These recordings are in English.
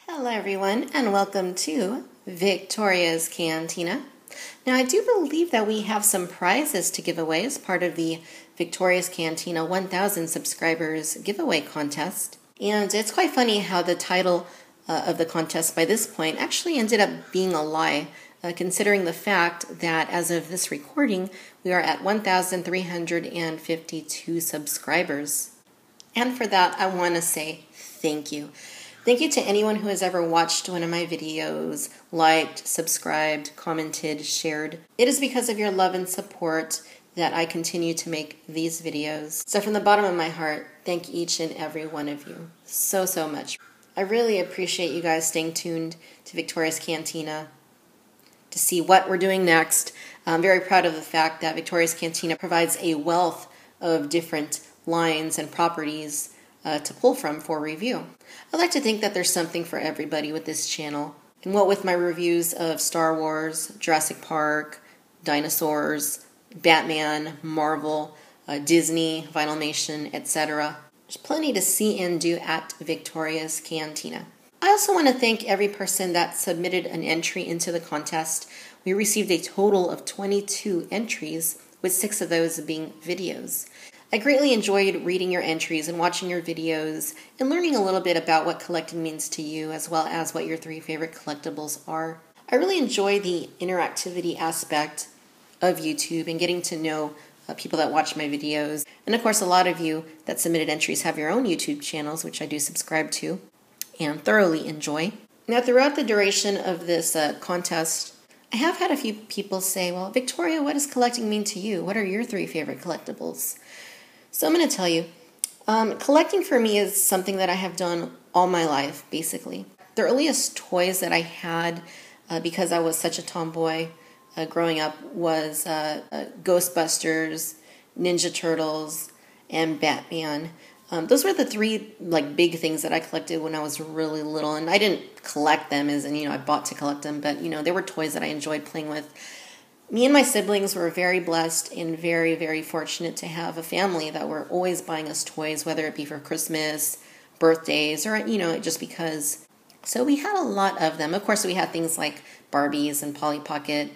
Hello everyone and welcome to Victoria's Cantina. Now I do believe that we have some prizes to give away as part of the Victoria's Cantina 1000 subscribers giveaway contest. And it's quite funny how the title of the contest by this point actually ended up being a lie, considering the fact that as of this recording we are at 1,352 subscribers. And for that I want to say thank you. Thank you to anyone who has ever watched one of my videos, liked, subscribed, commented, shared. It is because of your love and support that I continue to make these videos. So from the bottom of my heart, thank each and every one of you so much. I really appreciate you guys staying tuned to Victoria's Cantina to see what we're doing next. I'm very proud of the fact that Victoria's Cantina provides a wealth of different lines and properties to pull from for review. I like to think that there's something for everybody with this channel. And what with my reviews of Star Wars, Jurassic Park, dinosaurs, Batman, Marvel, Disney, Vinylmation, etc. There's plenty to see and do at Victoria's Cantina. I also want to thank every person that submitted an entry into the contest. We received a total of 22 entries, with 6 of those being videos. I greatly enjoyed reading your entries and watching your videos and learning a little bit about what collecting means to you, as well as what your 3 favorite collectibles are. I really enjoy the interactivity aspect of YouTube and getting to know people that watch my videos. And of course, a lot of you that submitted entries have your own YouTube channels, which I do subscribe to and thoroughly enjoy. Now, throughout the duration of this contest, I have had a few people say, well, Victoria, what does collecting mean to you? What are your 3 favorite collectibles? So I'm going to tell you, collecting for me is something that I have done all my life, basically. The earliest toys that I had, because I was such a tomboy growing up, was Ghostbusters, Ninja Turtles, and Batman. Those were the 3 big things that I collected when I was really little, and I didn't collect them as in, I bought to collect them, but they were toys that I enjoyed playing with. Me and my siblings were very blessed and very fortunate to have a family that were always buying us toys, whether it be for Christmas, birthdays, or, just because. So we had a lot of them. Of course, we had things like Barbies and Polly Pocket,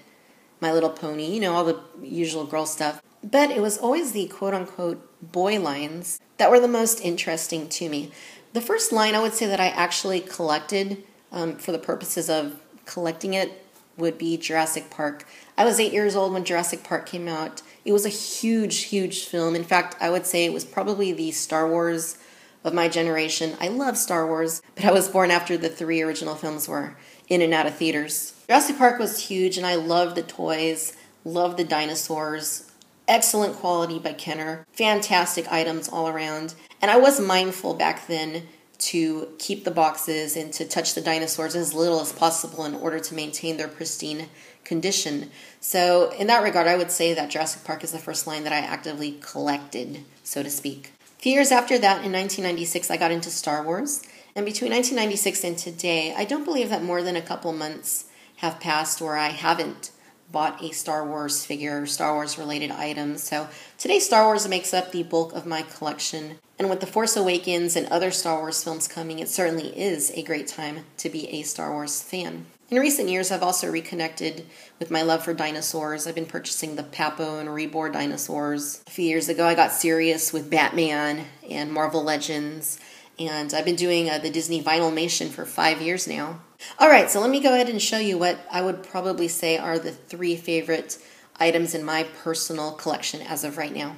My Little Pony, all the usual girl stuff. But it was always the quote-unquote boy lines that were the most interesting to me. The first line I would say that I actually collected for the purposes of collecting it would be Jurassic Park. I was 8 years old when Jurassic Park came out. It was a huge film. In fact, I would say it was probably the Star Wars of my generation. I love Star Wars, but I was born after the 3 original films were in and out of theaters. Jurassic Park was huge, and I loved the toys, loved the dinosaurs. Excellent quality by Kenner. Fantastic items all around. And I was mindful back then to keep the boxes and to touch the dinosaurs as little as possible in order to maintain their pristine condition. So in that regard, I would say that Jurassic Park is the first line that I actively collected, so to speak. A few years after that, in 1996, I got into Star Wars. And between 1996 and today, I don't believe that more than a couple months have passed where I haven't bought a Star Wars figure or Star Wars related items. So today Star Wars makes up the bulk of my collection. And with The Force Awakens and other Star Wars films coming, it certainly is a great time to be a Star Wars fan. In recent years, I've also reconnected with my love for dinosaurs. I've been purchasing the Papo and Rebor dinosaurs. A few years ago, I got serious with Batman and Marvel Legends. And I've been doing the Disney Vinylmation for 5 years now. Alright, so let me go ahead and show you what I would probably say are the 3 favorite items in my personal collection as of right now.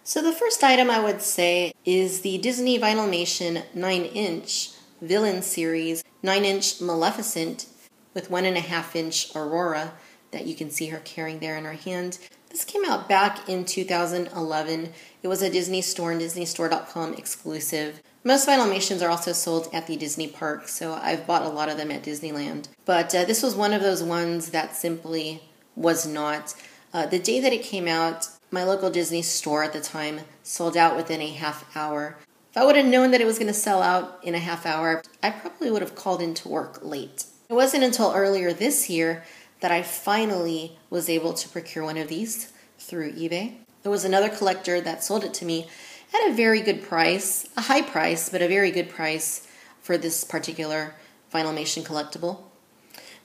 So the first item I would say is the Disney Vinylmation 9-inch Villain Series 9-inch Maleficent with 1.5-inch Aurora that you can see her carrying there in her hand. This came out back in 2011. It was a Disney Store and DisneyStore.com exclusive. Most Vinylmations are also sold at the Disney park, so I've bought a lot of them at Disneyland. But this was one of those ones that simply was not. The day that it came out, my local Disney store at the time sold out within a half hour. If I would have known that it was going to sell out in a half hour, I probably would have called into work late. It wasn't until earlier this year that I finally was able to procure one of these through eBay. There was another collector that sold it to me at a very good price, a high price, but a very good price for this particular Vinylmation collectible.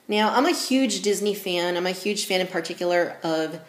Now, I'm a huge Disney fan. I'm a huge fan in particular of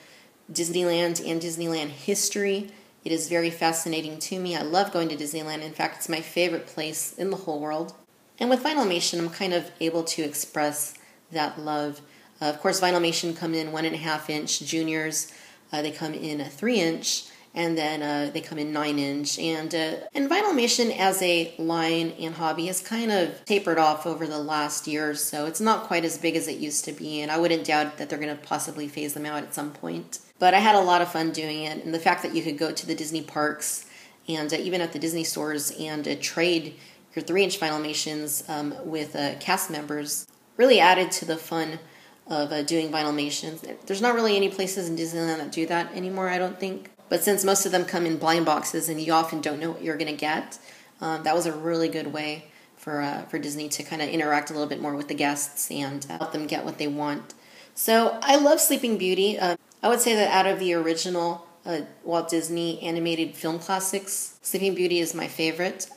Disneyland and Disneyland history. It is very fascinating to me. I love going to Disneyland. In fact, it's my favorite place in the whole world. And with Vinylmation, I'm kind of able to express that love. Of course, Vinylmation come in 1.5-inch juniors. They come in a 3-inch, and then they come in 9-inch. And Vinylmation as a line and hobby has kind of tapered off over the last year or so. It's not quite as big as it used to be, and I wouldn't doubt that they're going to possibly phase them out at some point. But I had a lot of fun doing it, and the fact that you could go to the Disney parks and even at the Disney stores and trade your 3-inch Vinylmations with cast members really added to the fun of doing Vinylmations. There's not really any places in Disneyland that do that anymore, I don't think. But since most of them come in blind boxes and you often don't know what you're going to get, that was a really good way for Disney to kind of interact a little bit more with the guests and help them get what they want. So I love Sleeping Beauty. I would say that out of the original Walt Disney animated film classics, Sleeping Beauty is my favorite.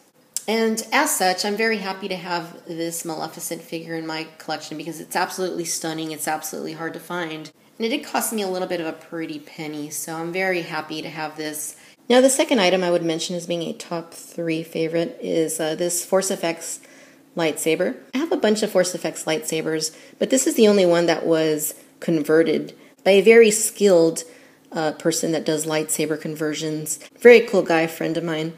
And as such, I'm very happy to have this Maleficent figure in my collection because it's absolutely stunning. It's absolutely hard to find. And it did cost me a little bit of a pretty penny, so I'm very happy to have this. Now, the second item I would mention as being a top 3 favorite is this Force FX lightsaber. I have a bunch of Force FX lightsabers, but this is the only one that was converted by a very skilled person that does lightsaber conversions. Very cool guy, friend of mine.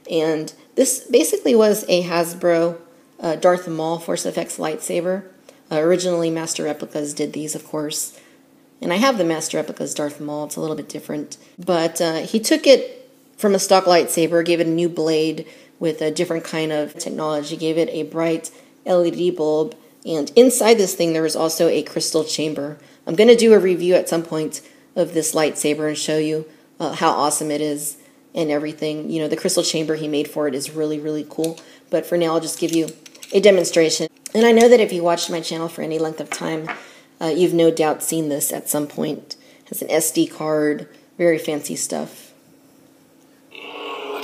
And this basically was a Hasbro Darth Maul Force FX lightsaber. Originally, Master Replicas did these, of course. And I have the Master Replicas Darth Maul. It's a little bit different. But he took it from a stock lightsaber, gave it a new blade with a different kind of technology, gave it a bright LED bulb. And inside this thing, there was also a crystal chamber. I'm going to do a review at some point of this lightsaber and show you how awesome it is and everything. You know, the crystal chamber he made for it is really, really cool. But for now, I'll just give you a demonstration. And I know that if you watched my channel for any length of time, you've no doubt seen this at some point. It has an SD card, very fancy stuff. At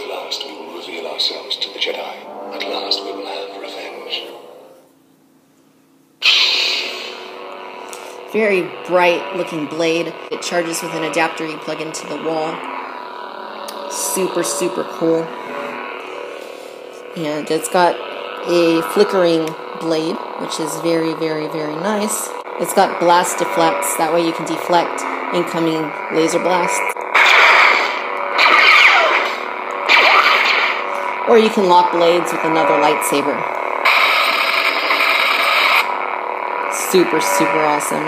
last we will reveal ourselves to the Jedi. At last we will have revenge. Very bright looking blade. It charges with an adapter you plug into the wall. Super, super cool. And it's got a flickering blade, which is very, very, very nice. It's got blast deflects, that way you can deflect incoming laser blasts. Or you can lock blades with another lightsaber. Super, super awesome.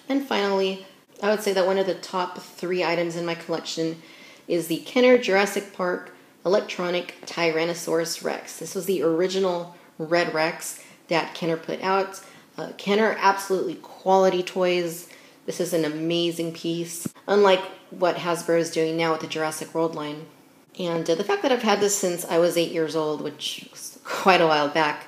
And finally, I would say that one of the top 3 items in my collection is the Kenner Jurassic Park Electronic Tyrannosaurus Rex. This was the original Red Rex that Kenner put out. Kenner, absolutely quality toys. This is an amazing piece, unlike what Hasbro is doing now with the Jurassic World line. And the fact that I've had this since I was 8 years old, which was quite a while back,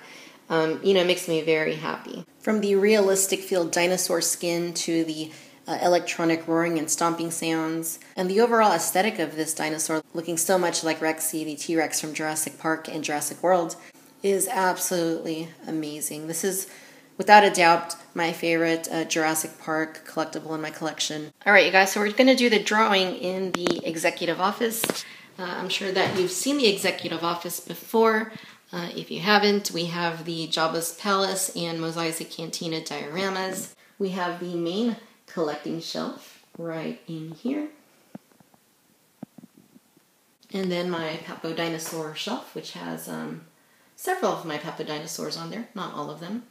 makes me very happy. From the realistic feel dinosaur skin to the electronic roaring and stomping sounds, and the overall aesthetic of this dinosaur looking so much like Rexy, the T-Rex from Jurassic Park and Jurassic World, is absolutely amazing. This is, without a doubt, my favorite Jurassic Park collectible in my collection. Alright, you guys, so we're going to do the drawing in the executive office. I'm sure that you've seen the executive office before. If you haven't, we have the Jabba's Palace and Mos Eisley Cantina dioramas. We have the main collecting shelf right in here. And then my Papo Dinosaur shelf, which has several of my Papo Dinosaurs on there, not all of them.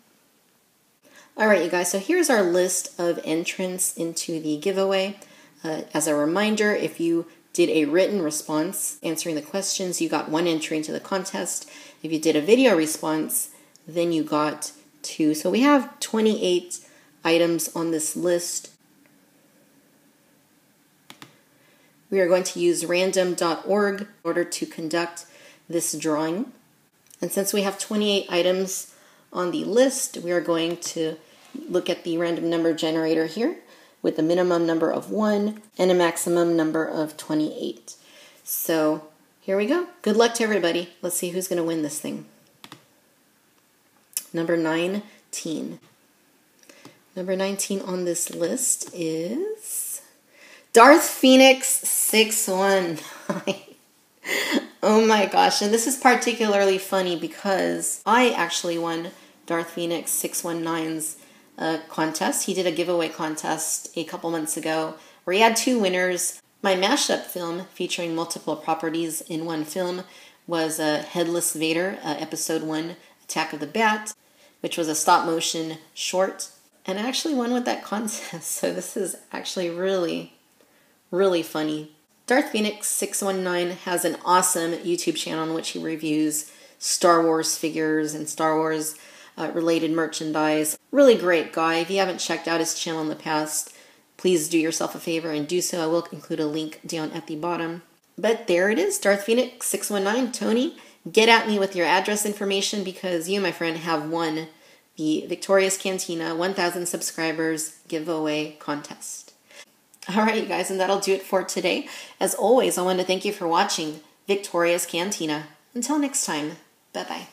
Alright, you guys, so here's our list of entrants into the giveaway. As a reminder, if you did a written response answering the questions, you got 1 entry into the contest. If you did a video response, then you got 2. So we have 28 items on this list. We are going to use random.org in order to conduct this drawing. And since we have 28 items on the list, we are going to look at the random number generator here with a minimum number of 1 and a maximum number of 28. So here we go. Good luck to everybody. Let's see who's going to win this thing. Number 19. Number 19 on this list is Darth Phoenix 619. Oh my gosh. And this is particularly funny because I actually won Darth Phoenix 619's contest. He did a giveaway contest a couple months ago where he had 2 winners. My mashup film featuring multiple properties in one film was Headless Vader, Episode 1, Attack of the Bat, which was a stop motion short. And I actually won with that contest. So this is actually really, really funny. Darth Phoenix 619 has an awesome YouTube channel in which he reviews Star Wars figures and Star Wars related merchandise. Really great guy. If you haven't checked out his channel in the past, please do yourself a favor and do so. I will include a link down at the bottom. But there it is, Darth Phoenix 619. Tony, get at me with your address information because you, my friend, have won the Victorious Cantina 1,000 subscribers giveaway contest. All right, you guys, and that'll do it for today. As always, I want to thank you for watching Victorious Cantina. Until next time, bye-bye.